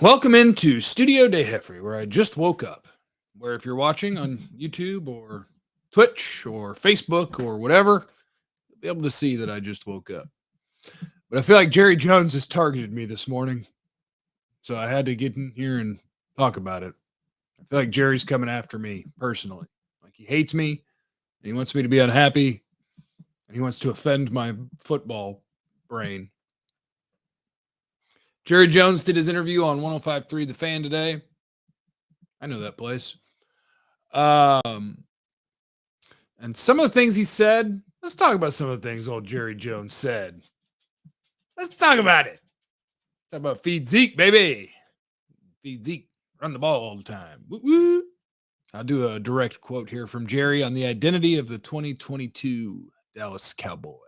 Welcome into Studio De Jeffrey, where I just woke up. Where if you're watching on YouTube or Twitch or Facebook or whatever, you'll be able to see that I just woke up. But I feel like Jerry Jones has targeted me this morning, so I had to get in here and talk about it. I feel like Jerry's coming after me personally. Like he hates me, and he wants me to be unhappy, and he wants to offend my football brain. Jerry Jones did his interview on 105.3 The Fan today. I know that place. Um, and some of the things he said, let's talk about some of the things old Jerry Jones said. Let's talk about it. Talk about feed Zeke, baby. Feed Zeke. Run the ball all the time. Woo woo. I'll do a direct quote here from Jerry on the identity of the 2022 Dallas Cowboys.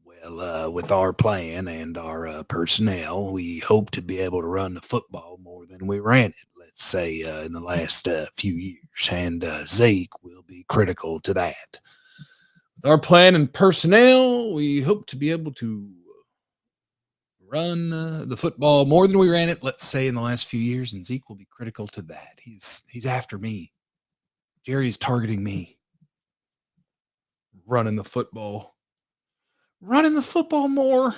Well, with our plan and our personnel, we hope to be able to run the football more than we ran it, let's say, in the last few years. And Zeke will be critical to that. With our plan and personnel, we hope to be able to run the football more than we ran it, let's say, in the last few years. And Zeke will be critical to that. He's after me. Jerry's targeting me. Running the football more.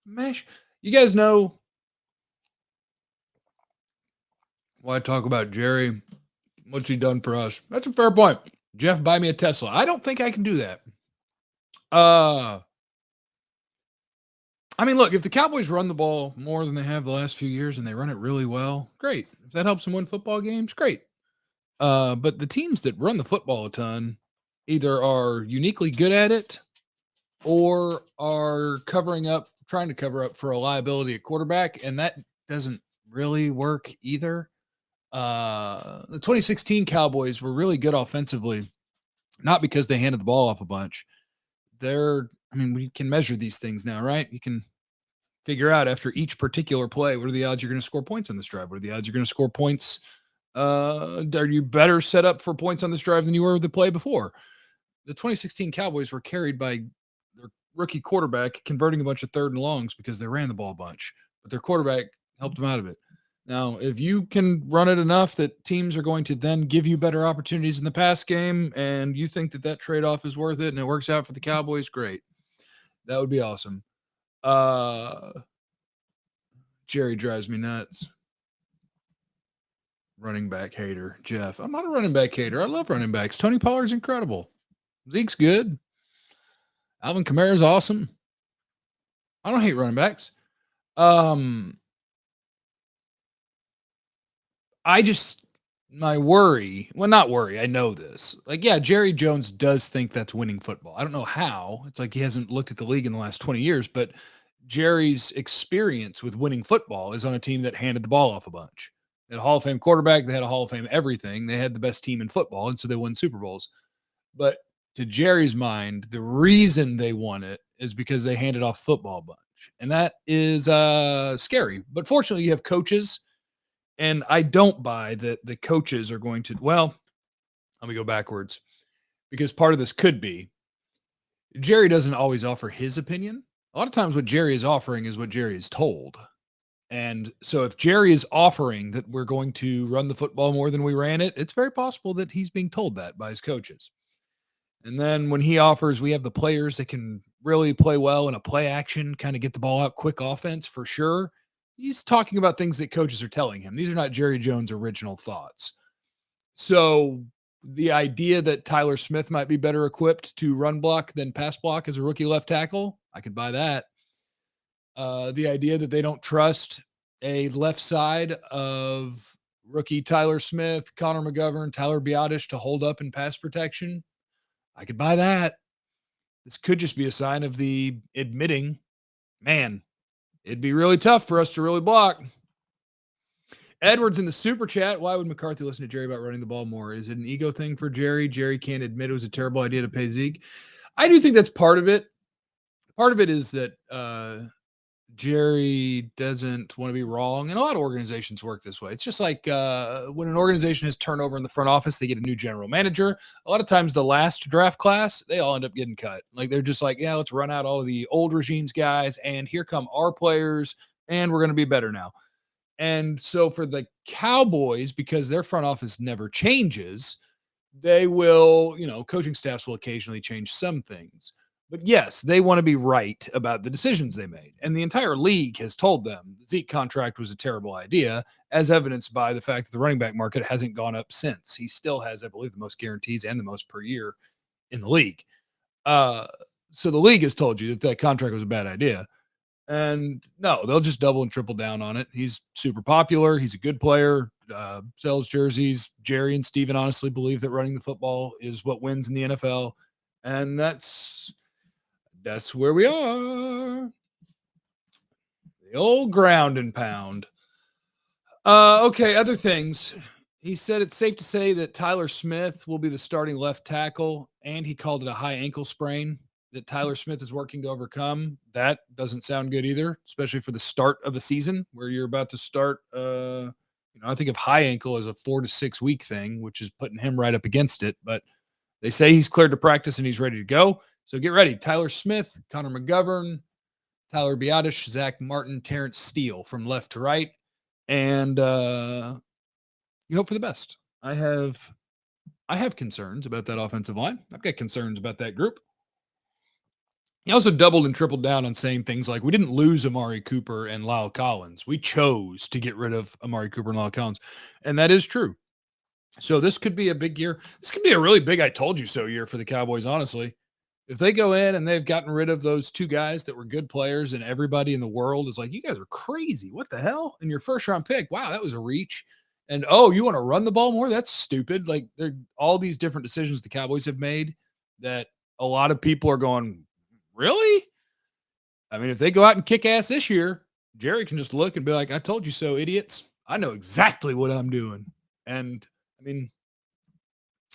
Mesh. You guys know why I talk about Jerry. What's he done for us? That's a fair point. Jeff, buy me a Tesla. I don't think I can do that. I mean, look, if the Cowboys run the ball more than they have the last few years and they run it really well, great. If that helps them win football games, great. But the teams that run the football a ton either are uniquely good at it or are trying to cover up for a liability at quarterback, and that doesn't really work either. The 2016 Cowboys were really good offensively, not because they handed the ball off a bunch. We can measure these things now, right? You can figure out after each particular play what are the odds you're going to score points on this drive? What are the odds you're going to score points? Are you better set up for points on this drive than you were the play before? The 2016 Cowboys were carried by their rookie quarterback converting a bunch of third and longs because they ran the ball a bunch, but their quarterback helped them out of it. Now, if you can run it enough that teams are going to then give you better opportunities in the pass game and you think that trade-off is worth it and it works out for the Cowboys, great. That would be awesome. Jerry drives me nuts. Running back hater, Jeff. I'm not a running back hater. I love running backs. Tony Pollard's incredible. Zeke's good. Alvin Kamara's awesome. I don't hate running backs. My worry, well, not worry, I know this. Like, yeah, Jerry Jones does think that's winning football. I don't know how. It's like he hasn't looked at the league in the last 20 years, but Jerry's experience with winning football is on a team that handed the ball off a bunch. They had a Hall of Fame quarterback. They had a Hall of Fame everything. They had the best team in football, and so they won Super Bowls. But to Jerry's mind, the reason they won it is because they handed off football a bunch. And that is scary. But fortunately, you have coaches, and I don't buy that the coaches are going to, well, let me go backwards, because part of this could be Jerry doesn't always offer his opinion. A lot of times what Jerry is offering is what Jerry is told. And so if Jerry is offering that we're going to run the football more than we ran it, it's very possible that he's being told that by his coaches. And then when he offers, we have the players that can really play well in a play action, kind of get the ball out quick offense for sure. He's talking about things that coaches are telling him. These are not Jerry Jones' original thoughts. So the idea that Tyler Smith might be better equipped to run block than pass block as a rookie left tackle, I could buy that. The idea that they don't trust a left side of rookie Tyler Smith, Connor McGovern, Tyler Biotish to hold up in pass protection, I could buy that. This could just be a sign of the admitting, man, it'd be really tough for us to really block. Edwards in the super chat. Why would McCarthy listen to Jerry about running the ball more? Is it an ego thing for Jerry? Jerry can't admit it was a terrible idea to pay Zeke. I do think that's part of it. Part of it is that Jerry doesn't want to be wrong. And a lot of organizations work this way. It's just like when an organization has turnover in the front office, they get a new general manager. A lot of times the last draft class, they all end up getting cut. Like they're just like, yeah, let's run out all of the old regime's guys. And here come our players. and we're going to be better now. And so for the Cowboys, because their front office never changes, they will, coaching staffs will occasionally change some things. But yes, they want to be right about the decisions they made. And the entire league has told them the Zeke contract was a terrible idea, as evidenced by the fact that the running back market hasn't gone up since. He still has, I believe, the most guarantees and the most per year in the league. Uh, so the league has told you that that contract was a bad idea. And no, they'll just double and triple down on it. He's super popular. He's a good player, sells jerseys. Jerry and Steven honestly believe that running the football is what wins in the NFL. And that's where we are. The old ground and pound. Okay, other things. He said it's safe to say that Tyler Smith will be the starting left tackle, and he called it a high ankle sprain that Tyler Smith is working to overcome. That doesn't sound good either, especially for the start of a season where you're about to start. I think of high ankle as a 4 to 6 week thing, which is putting him right up against it. But they say he's cleared to practice and he's ready to go. So get ready. Tyler Smith, Connor McGovern, Tyler Biotish, Zach Martin, Terrence Steele from left to right. And you hope for the best. I have concerns about that offensive line. I've got concerns about that group. He also doubled and tripled down on saying things like, we didn't lose Amari Cooper and Lyle Collins. We chose to get rid of Amari Cooper and Lyle Collins. And that is true. So this could be a big year. This could be a really big I told you so year for the Cowboys, honestly. If they go in and they've gotten rid of those two guys that were good players and everybody in the world is like, you guys are crazy. What the hell? And your first round pick, wow, that was a reach. And, oh, you want to run the ball more? That's stupid. Like, there are all these different decisions the Cowboys have made that a lot of people are going, really? I mean, if they go out and kick ass this year, Jerry can just look and be like, I told you so, idiots. I know exactly what I'm doing. And, I mean,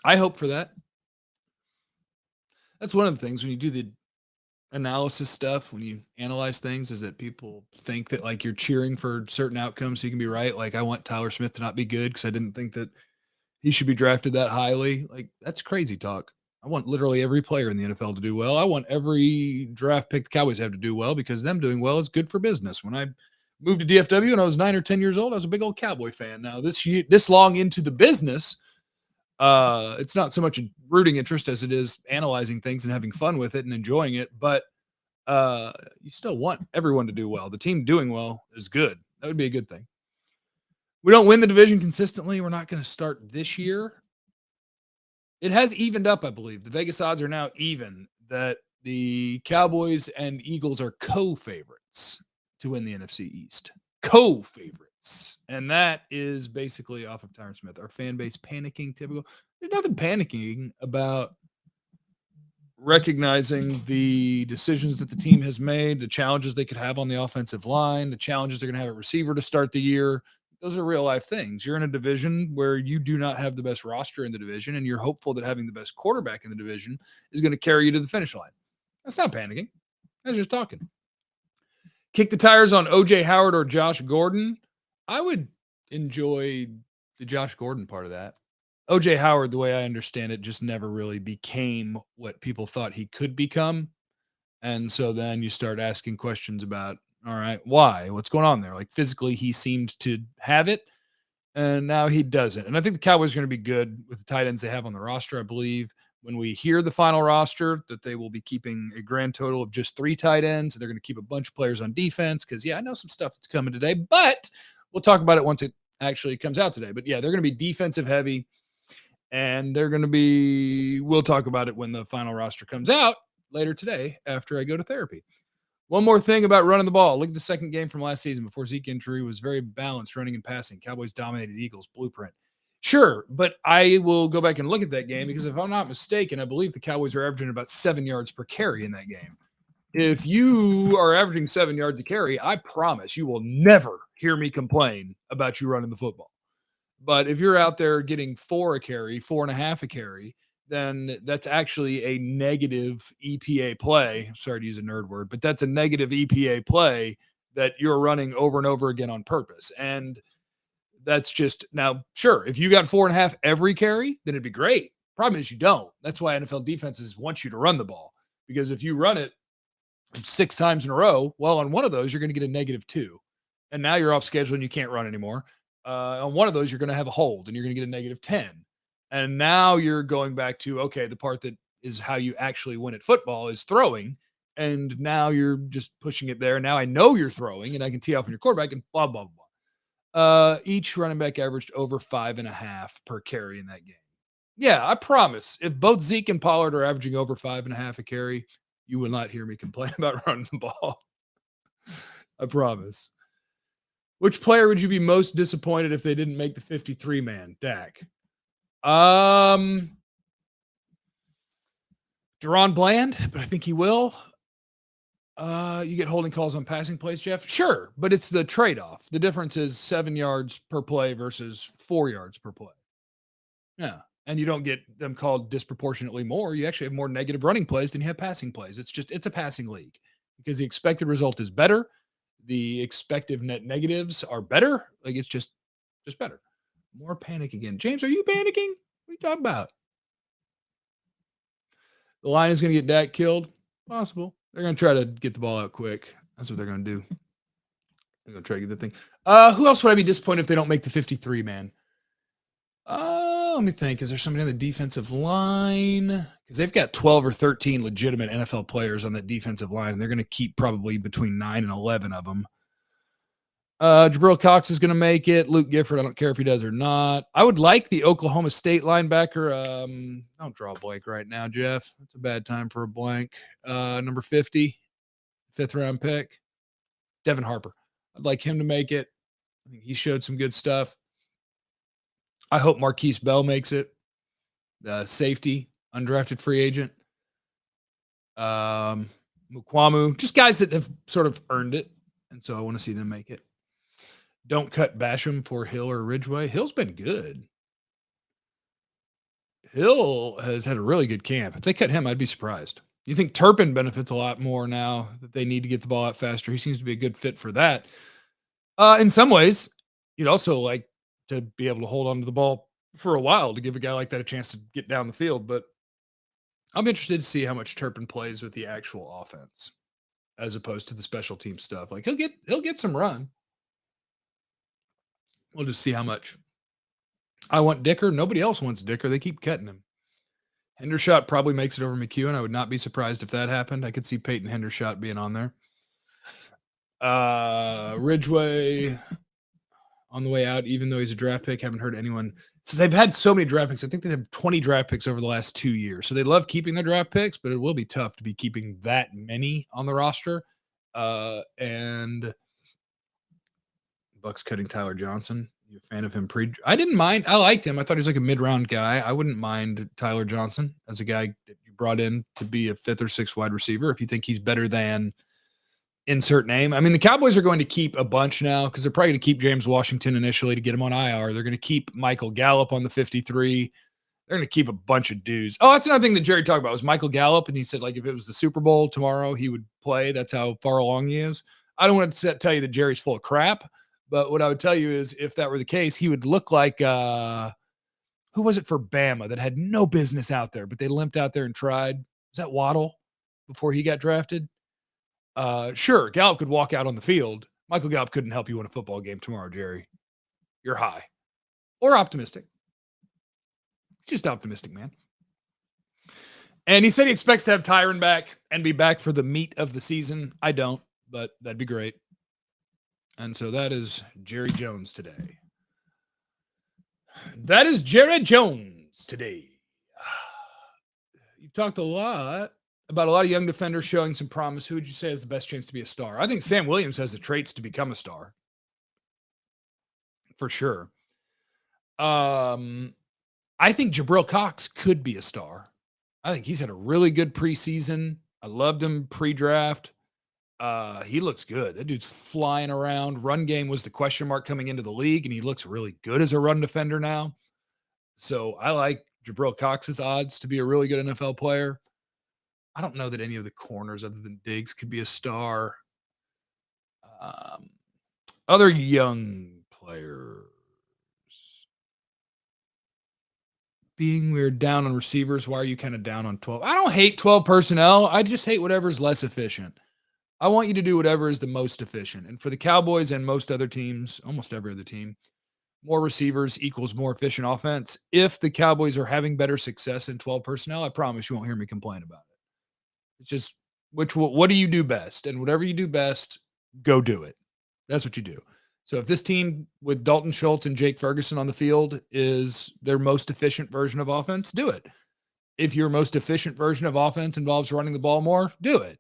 I hope for that. That's one of the things when you do the analysis stuff, when you analyze things, is that people think that like you're cheering for certain outcomes so you can be right. Like I want Tyler Smith to not be good because I didn't think that he should be drafted that highly. Like that's crazy talk. I want literally every player in the NFL to do well. I want every draft pick the Cowboys have to do well because them doing well is good for business. When I moved to DFW when I was 9 or 10 years old, I was a big old Cowboy fan. Now this long into the business, it's not so much a rooting interest as it is analyzing things and having fun with it and enjoying it. But you still want everyone to do well. The team doing well is good. That would be a good thing. We don't win the division consistently. We're not going to start this year. It has evened up, I believe. The Vegas odds are now even that the Cowboys and Eagles are co-favorites to win the NFC East. Co-favorites. And that is basically off of Tyron Smith. Our fan base panicking, typical. There's nothing panicking about recognizing the decisions that the team has made, the challenges they could have on the offensive line, the challenges they're going to have at receiver to start the year. Those are real life things. You're in a division where you do not have the best roster in the division, and you're hopeful that having the best quarterback in the division is going to carry you to the finish line. That's not panicking. That's just talking. Kick the tires on O.J. Howard or Josh Gordon. I would enjoy the Josh Gordon part of that. O.J. Howard, the way I understand it, just never really became what people thought he could become. And so then you start asking questions about, all right, why? What's going on there? Like physically, he seemed to have it, and now he doesn't. And I think the Cowboys are going to be good with the tight ends they have on the roster. I believe when we hear the final roster that they will be keeping a grand total of just 3 tight ends. They're going to keep a bunch of players on defense because, yeah, I know some stuff that's coming today, but we'll talk about it once it actually comes out today. But, yeah, they're going to be defensive heavy, and they're going to be – we'll talk about it when the final roster comes out later today after I go to therapy. One more thing about running the ball. Look at the second game from last season before Zeke injury. Was very balanced running and passing. Cowboys dominated Eagles blueprint. Sure, but I will go back and look at that game because if I'm not mistaken, I believe the Cowboys are averaging about 7 yards per carry in that game. If you are averaging 7 yards a carry, I promise you will never hear me complain about you running the football. But if you're out there getting 4 a carry, 4.5 a carry, then that's actually a negative EPA play. I'm sorry to use a nerd word, but that's a negative EPA play that you're running over and over again on purpose. And that's just now, sure, if you got 4.5 every carry, then it'd be great. Problem is you don't. That's why NFL defenses want you to run the ball, because if you run it 6 times in a row, well, on one of those, you're going to get a -2. and now you're off schedule and you can't run anymore. On one of those, you're going to have a hold and you're going to get a negative 10. And now you're going back to, okay, the part that is how you actually win at football is throwing. And now you're just pushing it there. Now I know you're throwing and I can tee off on your quarterback and blah, blah, blah. Each running back averaged over 5.5 per carry in that game. Yeah, I promise. If both Zeke and Pollard are averaging over 5.5 a carry, you will not hear me complain about running the ball. I promise. Which player would you be most disappointed if they didn't make the 53 man? Dak. Deron Bland, but I think he will. You get holding calls on passing plays, Jeff? Sure, but it's the trade-off. The difference is 7 yards per play versus 4 yards per play. Yeah, and you don't get them called disproportionately more. You actually have more negative running plays than you have passing plays. It's a passing league because the expected result is better. The expected net negatives are better. Like it's just better. More panic again. James, are you panicking? What are you talking about? The line is going to get Dak killed. Possible. They're going to try to get the ball out quick. That's what they're going to do. They're going to try to get the thing. Who else would I be disappointed if they don't make the 53, man? Let me think. Is there somebody on the defensive line? Because they've got 12 or 13 legitimate NFL players on that defensive line, and they're going to keep probably between 9 and 11 of them. Jabril Cox is going to make it. Luke Gifford, I don't care if he does or not. I would like the Oklahoma State linebacker. Don't draw a blank right now, Jeff. It's a bad time for a blank. Number 50, 5th round pick, Devin Harper. I'd like him to make it. I think he showed some good stuff. I hope Marquise Bell makes it. Safety, undrafted free agent. Mukwamu, just guys that have sort of earned it. And so I want to see them make it. Don't cut Basham for Hill or Ridgeway. Hill's been good. Hill has had a really good camp. If they cut him, I'd be surprised. You think Turpin benefits a lot more now that they need to get the ball out faster. He seems to be a good fit for that. In some ways, you'd also like to be able to hold on to the ball for a while to give a guy like that a chance to get down the field. But I'm interested to see how much Turpin plays with the actual offense as opposed to the special team stuff. Like he'll get some run. We'll just see how much. I want Dicker. Nobody else wants Dicker. They keep cutting him. Hendershot probably makes it over McEwen. I would not be surprised if that happened. I could see Peyton Hendershot being on there. Ridgeway on the way out, even though he's a draft pick. Haven't heard anyone. So they've had so many draft picks. I think they have 20 draft picks over the last 2 years. So they love keeping their draft picks, but it will be tough to be keeping that many on the roster. And Bucks cutting Tyler Johnson. You a fan of him I didn't mind. I liked him. I thought he was like a mid-round guy. I wouldn't mind Tyler Johnson as a guy that you brought in to be a 5th or 6th wide receiver if you think he's better than insert name. I mean, the Cowboys are going to keep a bunch now because they're probably going to keep James Washington initially to get him on IR. They're going to keep Michael Gallup on the 53. They're going to keep a bunch of dudes. Oh, that's another thing that Jerry talked about was Michael Gallup, and he said like if it was the Super Bowl tomorrow, he would play. That's how far along he is. I don't want to tell you that Jerry's full of crap. But what I would tell you is if that were the case, he would look like who was it for Bama that had no business out there, but they limped out there and tried? Was that Waddle before he got drafted? Sure, Gallup could walk out on the field. Michael Gallup couldn't help you win a football game tomorrow, Jerry. You're high. Or optimistic. Just optimistic, man. And he said he expects to have Tyron back and be back for the meat of the season. I don't, but that'd be great. And so that is Jerry Jones today. That is Jerry Jones today. You've talked a lot about a lot of young defenders showing some promise. Who would you say has the best chance to be a star? I think Sam Williams has the traits to become a star. For sure. I think Jabril Cox could be a star. I think he's had a really good preseason. I loved him pre-draft. He looks good. That dude's flying around. Run game was the question mark coming into the league, and he looks really good as a run defender now. So I like Jabril Cox's odds to be a really good NFL player. I don't know that any of the corners other than Diggs could be a star. Other young players. Being we're down on receivers, why are you kind of down on 12? I don't hate 12 personnel. I just hate whatever's less efficient. I want you to do whatever is the most efficient. And for the Cowboys and most other teams, almost every other team, more receivers equals more efficient offense. If the Cowboys are having better success in 12 personnel, I promise you won't hear me complain about it. It's just what do you do best? And whatever you do best, go do it. That's what you do. So if this team with Dalton Schultz and Jake Ferguson on the field is their most efficient version of offense, do it. If your most efficient version of offense involves running the ball more, do it.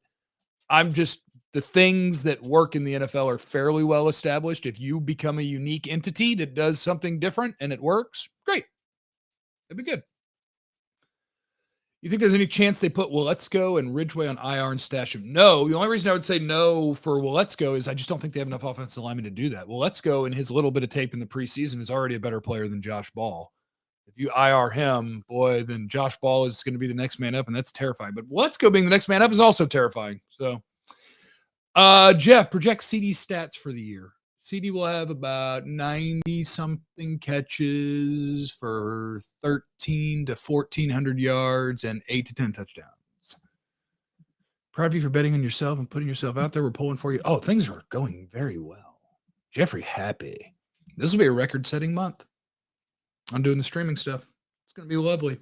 The things that work in the NFL are fairly well established. If you become a unique entity that does something different and it works, great. It'd be good. You think there's any chance they put Waletzko and Ridgeway on IR and stash him? No. The only reason I would say no for Waletzko is I just don't think they have enough offensive linemen to do that. Waletzko, in his little bit of tape in the preseason, is already a better player than Josh Ball. If you IR him, boy, then Josh Ball is going to be the next man up, and that's terrifying. But Waletzko being the next man up is also terrifying. So, Jeff, project CD stats for the year. CD will have about 90-something catches for 13 to 1,400 yards and 8 to 10 touchdowns. Proud of you for betting on yourself and putting yourself out there. We're pulling for you. Oh, things are going very well. Jeffrey, happy. This will be a record-setting month. I'm doing the streaming stuff. It's going to be lovely.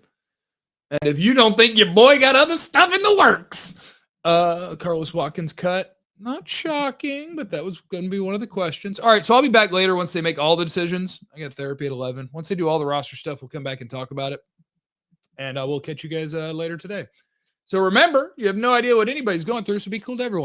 And if you don't think your boy got other stuff in the works, Carlos Watkins cut. Not shocking, but that was going to be one of the questions. All right, so I'll be back later once they make all the decisions. I got therapy at 11. Once they do all the roster stuff, we'll come back and talk about it. And I will catch you guys later today. So remember, you have no idea what anybody's going through, so be cool to everyone.